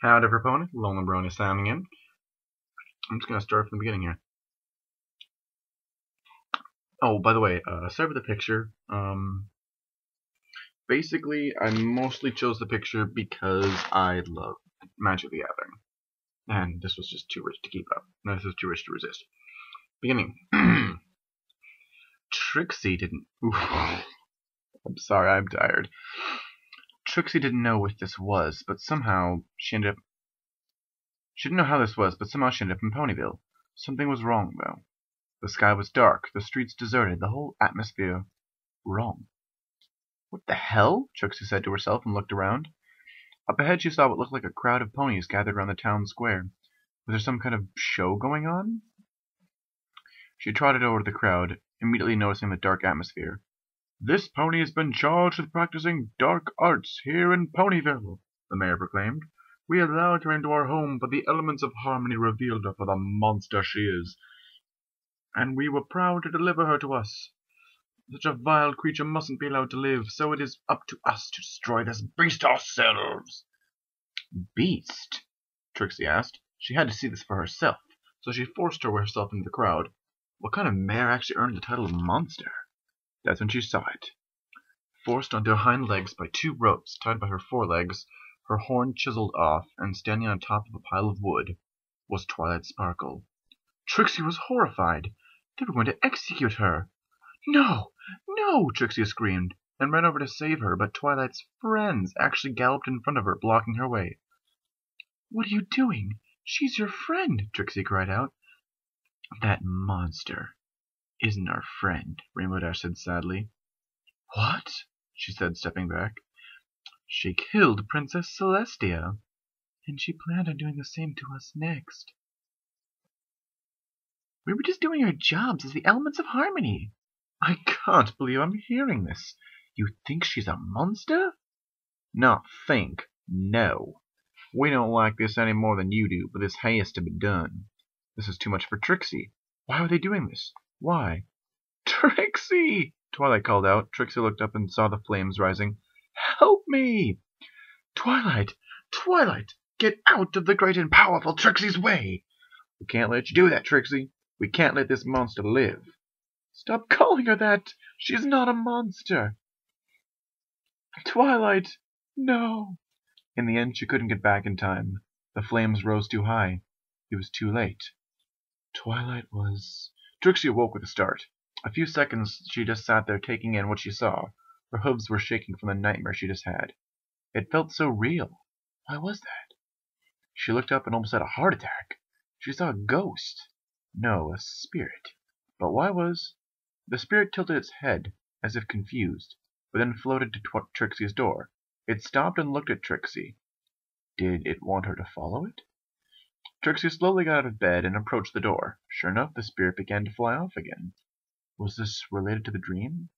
Howdy, proponent. Lonely Brony signing in. I'm just gonna start from the beginning here. Oh, by the way, sorry for the picture. Basically, I mostly chose the picture because I love Magic the Gathering, and this was just too rich to keep up. No, this was too rich to resist. Beginning. Trixie didn't. Oof. I'm sorry, I'm tired. Trixie didn't know what this was, but somehow she ended up. She didn't know how this was, but somehow she ended up in Ponyville. Something was wrong, though. The sky was dark, the streets deserted, the whole atmosphere wrong. What the hell? Trixie said to herself and looked around. Up ahead she saw what looked like a crowd of ponies gathered around the town square. Was there some kind of show going on? She trotted over to the crowd, immediately noticing the dark atmosphere. This pony has been charged with practicing dark arts here in Ponyville, the mayor proclaimed. We allowed her into our home, but the elements of harmony revealed her for the monster she is, and we were proud to deliver her to us. Such a vile creature mustn't be allowed to live, so it is up to us to destroy this beast ourselves. Beast? Trixie asked. She had to see this for herself, so she forced herself into the crowd. What kind of mare actually earned the title of monster? That's when she saw it. Forced onto her hind legs by two ropes tied by her forelegs, her horn chiseled off, and standing on top of a pile of wood, was Twilight Sparkle. Trixie was horrified. They were going to execute her. No! No! Trixie screamed, and ran over to save her, but Twilight's friends actually galloped in front of her, blocking her way. What are you doing? She's your friend, Trixie cried out. That monster isn't our friend, Rainbow Dash said sadly. What? She said, stepping back. She killed Princess Celestia, and she planned on doing the same to us next. We were just doing our jobs as the elements of harmony. I can't believe I'm hearing this. You think she's a monster? Not think. No. We don't like this any more than you do, but this has to be done. This is too much for Trixie. Why are they doing this? Why? Trixie! Twilight called out. Trixie looked up and saw the flames rising. Help me! Twilight! Twilight! Get out of the great and powerful Trixie's way! We can't let you do that, Trixie. We can't let this monster live. Stop calling her that! She's not a monster! Twilight! No! In the end, she couldn't get back in time. The flames rose too high. It was too late. Twilight was... Trixie awoke with a start. A few seconds she just sat there taking in what she saw. Her hooves were shaking from the nightmare she just had. It felt so real. Why was that? She looked up and almost had a heart attack. She saw a ghost. No, a spirit. But why was... The spirit tilted its head, as if confused, but then floated to Trixie's door. It stopped and looked at Trixie. Did it want her to follow it? Trixie slowly got out of bed and approached the door. Sure enough, the spirit began to fly off again. Was this related to the dream?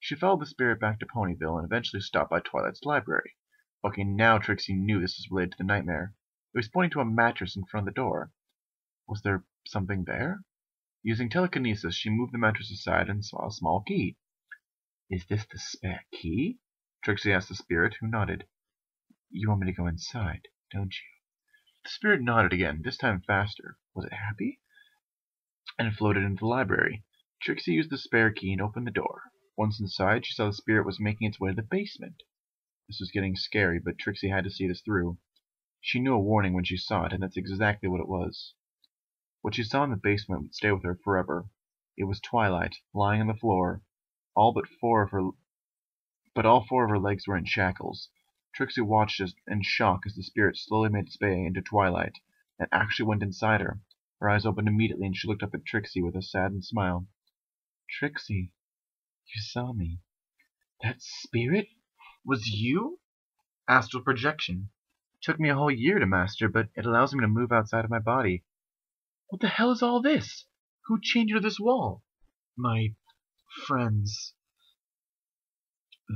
She followed the spirit back to Ponyville and eventually stopped by Twilight's library. Okay, now Trixie knew this was related to the nightmare. It was pointing to a mattress in front of the door. Was there something there? Using telekinesis, she moved the mattress aside and saw a small key. Is this the spare key? Trixie asked the spirit, who nodded. You want me to go inside, don't you? The spirit nodded again, this time faster. Was it happy? And floated into the library. Trixie used the spare key and opened the door. Once inside, she saw the spirit was making its way to the basement. This was getting scary, but Trixie had to see this through. She knew a warning when she saw it, and that's exactly what it was. What she saw in the basement would stay with her forever. It was Twilight, lying on the floor. All four of her legs were in shackles. Trixie watched in shock as the spirit slowly made its way into Twilight, and actually went inside her. Her eyes opened immediately, and she looked up at Trixie with a saddened smile. Trixie, you saw me. That spirit was you? Astral projection. Took me a whole year to master, but it allows me to move outside of my body. What the hell is all this? Who chained you to this wall? My friends.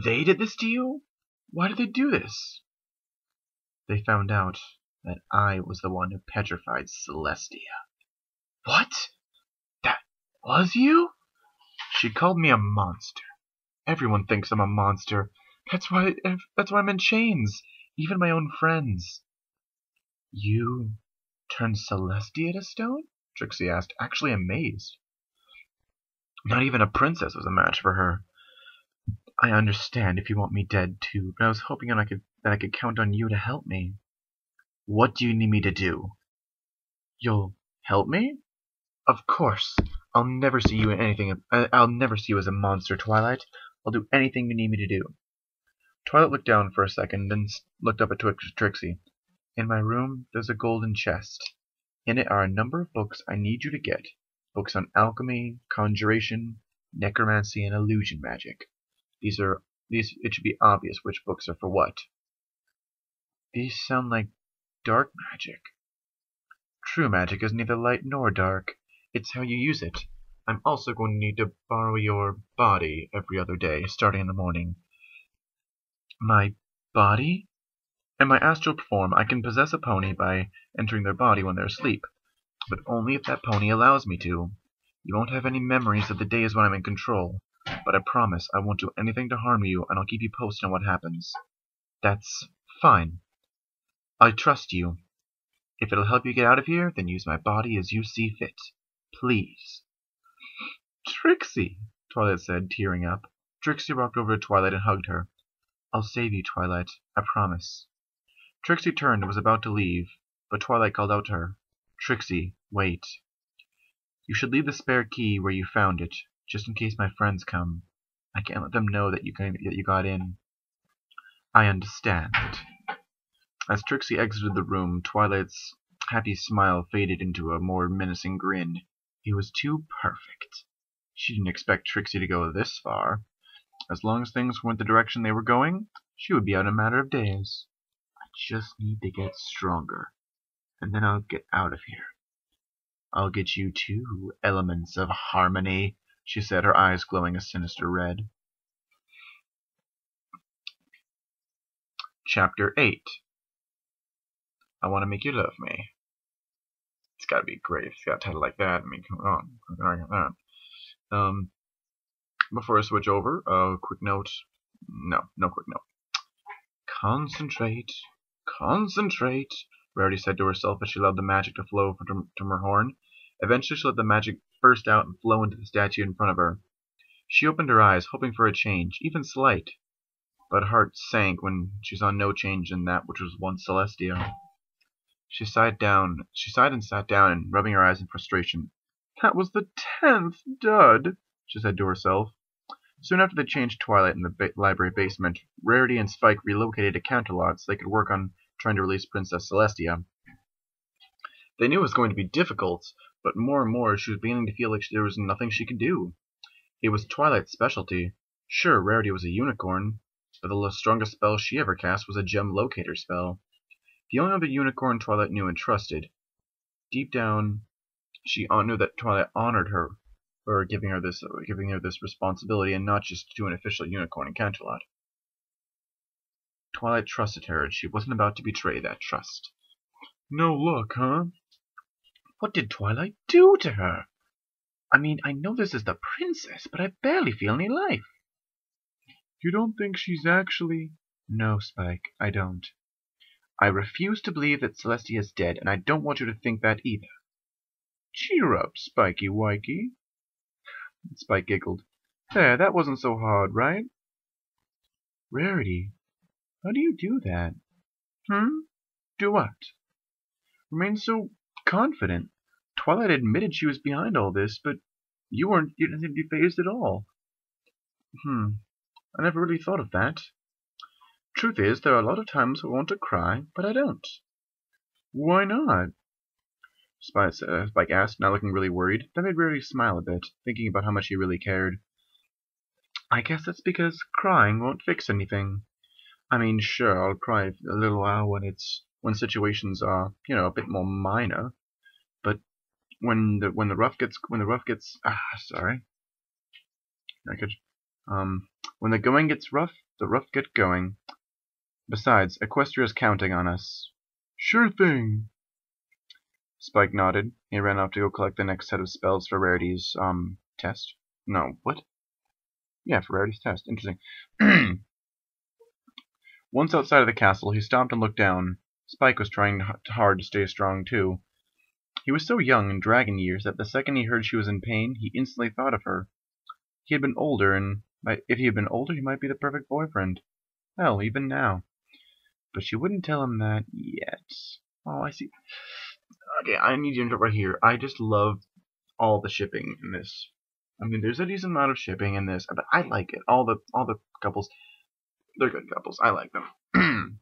They did this to you? Why did they do this? They found out that I was the one who petrified Celestia. What? That was you? She called me a monster. Everyone thinks I'm a monster. That's why I'm in chains. Even my own friends. You turned Celestia to stone? Trixie asked, actually amazed. Not even a princess was a match for her. I understand if you want me dead too, but I was hoping that I could count on you to help me. What do you need me to do? You'll help me? Of course. I'll never see you in anything. I'll never see you as a monster, Twilight. I'll do anything you need me to do. Twilight looked down for a second, then looked up at Trixie. In my room, there's a golden chest. In it are a number of books I need you to get. Books on alchemy, conjuration, necromancy, and illusion magic. It should be obvious which books are for what. These sound like dark magic. True magic is neither light nor dark. It's how you use it. I'm also going to need to borrow your body every other day, starting in the morning. My body? In my astral form, I can possess a pony by entering their body when they're asleep, but only if that pony allows me to. You won't have any memories of the days when I'm in control, but I promise I won't do anything to harm you, and I'll keep you posted on what happens. That's fine. I trust you. If it'll help you get out of here, then use my body as you see fit. Please. Trixie, Twilight said, tearing up. Trixie walked over to Twilight and hugged her. I'll save you, Twilight. I promise. Trixie turned and was about to leave, but Twilight called out to her. Trixie, wait. You should leave the spare key where you found it, just in case my friends come. I can't let them know that you got in. I understand. As Trixie exited the room, Twilight's happy smile faded into a more menacing grin. It was too perfect. She didn't expect Trixie to go this far. As long as things went the direction they were going, she would be out in a matter of days. I just need to get stronger, and then I'll get out of here. I'll get you too, elements of harmony, she said, her eyes glowing a sinister red. Chapter 8. I Want to Make You Love Me. It's gotta be great if it's got a title like that. I mean, come on. Before I switch over, quick note. No quick note. Concentrate. Rarity said to herself as she allowed the magic to flow from her horn. Eventually she let the magic burst out and flow into the statue in front of her. She opened her eyes, hoping for a change, even slight. But her heart sank when she saw no change in that which was once Celestia. She sighed and sat down, and rubbing her eyes in frustration. That was the 10th dud, she said to herself. Soon after they changed Twilight in the library basement, Rarity and Spike relocated to Canterlot so they could work on trying to release Princess Celestia. They knew it was going to be difficult, but more and more she was beginning to feel like there was nothing she could do. It was Twilight's specialty. Sure, Rarity was a unicorn, but the strongest spell she ever cast was a gem locator spell. The only other unicorn Twilight knew and trusted. Deep down, she knew that Twilight honored her for giving her this responsibility, and not just to an official unicorn in Canterlot. Twilight trusted her, and she wasn't about to betray that trust. No luck, huh? What did Twilight do to her? I mean, I know this is the princess, but I barely feel any life. You don't think she's actually... No, Spike, I don't. I refuse to believe that Celestia is dead, and I don't want you to think that either. Cheer up, Spikey Wikey. Spike giggled. There, that wasn't so hard, right? Rarity, how do you do that? Do what? Remain so confident. Twilight admitted she was behind all this, but you didn't seem to be fazed at all. I never really thought of that. Truth is, there are a lot of times I want to cry, but I don't. Why not? Spike asked, now looking really worried. That made Rarity smile a bit, thinking about how much he really cared. I guess that's because crying won't fix anything. I mean, sure, I'll cry a little while when situations are, a bit more minor, but when the rough gets when the going gets rough, the rough get going. Besides, Equestria's counting on us. Sure thing. Spike nodded. He ran off to go collect the next set of spells for Rarity's test. No, what? Yeah, for Rarity's test. Interesting. Once outside of the castle, he stopped and looked down. Spike was trying hard to stay strong too. He was so young in dragon years that the second he heard she was in pain, he instantly thought of her. He had been older, and if he had been older, he might be the perfect boyfriend. Hell, even now. But she wouldn't tell him that yet. Oh, I see. Okay, I need to interrupt right here. I just love all the shipping in this. I mean, there's a decent amount of shipping in this, but I like it. All the couples, they're good couples. I like them.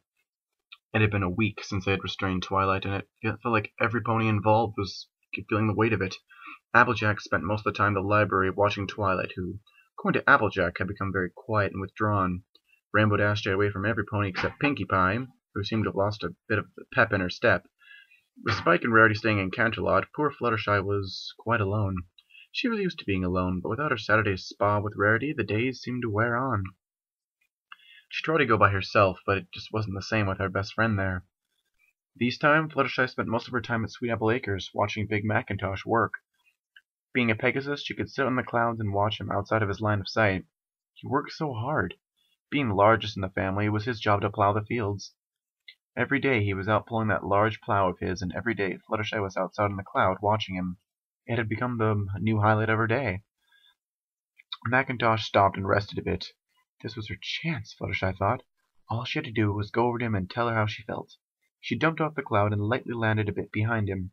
It had been a week since they had restrained Twilight, and it felt like every pony involved was feeling the weight of it. Applejack spent most of the time in the library watching Twilight, who, according to Applejack, had become very quiet and withdrawn. Rainbow Dash stayed away from every pony except Pinkie Pie, who seemed to have lost a bit of the pep in her step. With Spike and Rarity staying in Canterlot, poor Fluttershy was quite alone. She was used to being alone, but without her Saturday's spa with Rarity, the days seemed to wear on. She tried to go by herself, but it just wasn't the same with her best friend there. This time, Fluttershy spent most of her time at Sweet Apple Acres, watching Big Macintosh work. Being a Pegasus, she could sit on the clouds and watch him outside of his line of sight. He worked so hard. Being the largest in the family, it was his job to plow the fields. Every day he was out pulling that large plow of his, and every day Fluttershy was outside in the cloud watching him. It had become the new highlight of her day. Macintosh stopped and rested a bit. This was her chance, Fluttershy thought. All she had to do was go over to him and tell her how she felt. She jumped off the cloud and lightly landed a bit behind him.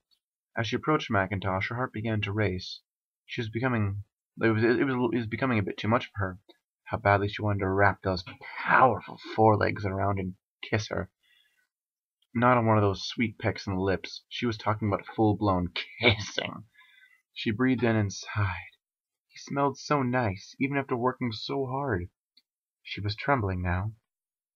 As she approached Macintosh, her heart began to race. She was becoming it was becoming a bit too much for her. How badly she wanted to wrap those powerful forelegs around and kiss her. Not on one of those sweet pecks on the lips. She was talking about full-blown kissing. She breathed in and sighed. He smelled so nice, even after working so hard. She was trembling now.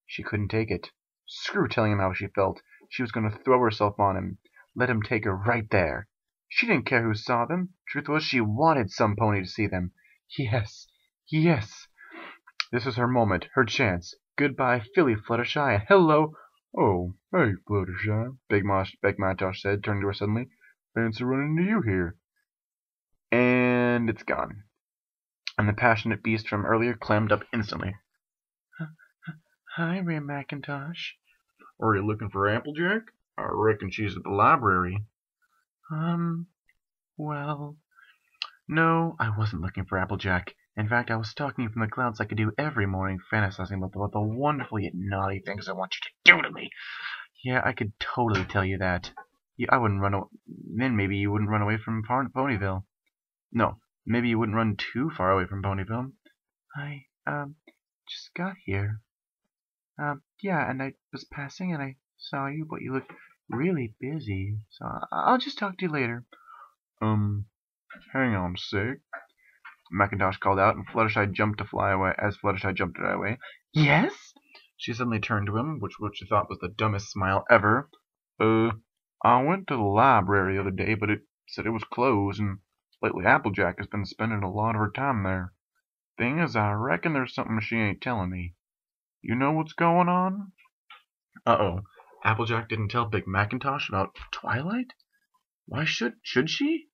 She couldn't take it. Screw telling him how she felt. She was going to throw herself on him. Let him take her right there. She didn't care who saw them. Truth was, she wanted some pony to see them. Yes, yes. This was her moment, her chance. Goodbye, Philly Fluttershy, and hello. Oh, hey, Fluttershy, Big Macintosh said, turning to her suddenly. Fancy running into you here. And it's gone. And the passionate beast from earlier clammed up instantly. Hi, Ram Macintosh. Are you looking for Applejack? I reckon she's at the library. Well, no, I wasn't looking for Applejack. In fact, I was talking from the clouds like I do every morning, fantasizing about the wonderful yet naughty things I want you to do to me. Yeah, I could totally tell you that. I wouldn't run away. Then maybe you wouldn't run away from Ponyville. No, maybe you wouldn't run too far away from Ponyville. I, just got here. Yeah, and I was passing and I saw you, but you looked really busy, so I'll just talk to you later. Hang on a sec. Macintosh called out, and Fluttershy jumped to fly away. As Fluttershy jumped to fly away, yes? She suddenly turned to him, which she thought was the dumbest smile ever. I went to the library the other day, but it said it was closed, and lately Applejack has been spending a lot of her time there. Thing is, I reckon there's something she ain't telling me. You know what's going on? Uh-oh. Applejack didn't tell Big Macintosh about Twilight? Why should she?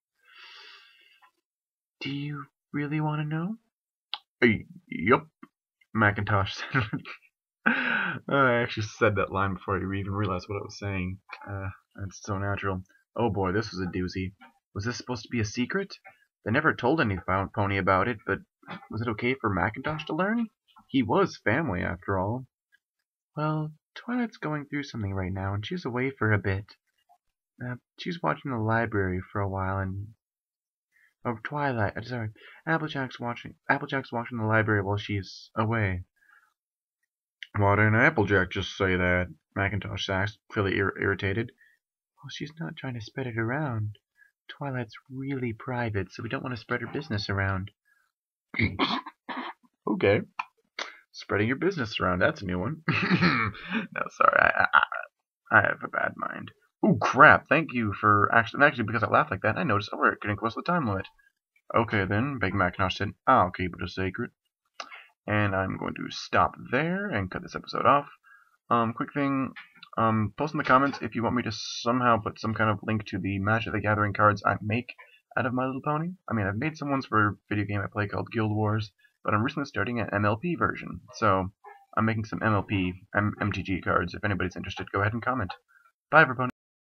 Do you really want to know? Yup, Macintosh said. I actually said that line before I even realized what I was saying. That's so natural. Oh boy, this was a doozy. Was this supposed to be a secret? They never told any pony about it, but was it okay for Macintosh to learn? He was family, after all. Well, Twilight's going through something right now, and she's away for a bit. She's watching the library for a while, and Applejack's watching the library while she's away. Why didn't Applejack just say that? Macintosh asked, clearly irritated. Well, she's not trying to spread it around. Twilight's really private, so we don't want to spread her business around. Okay. Spreading your business around, that's a new one. No, sorry, I have a bad mind. Ooh, crap, thank you for actually, because I laughed like that, I noticed we're getting close to the time limit. Okay then, Big Macintosh said, I'll keep it a secret. And I'm going to stop there and cut this episode off. Quick thing, post in the comments if you want me to somehow put some kind of link to the Magic the Gathering cards I make out of My Little Pony. I mean, I've made some ones for a video game I play called Guild Wars, but I'm recently starting an MLP version, so I'm making some MTG cards. If anybody's interested, go ahead and comment. Bye, everybody.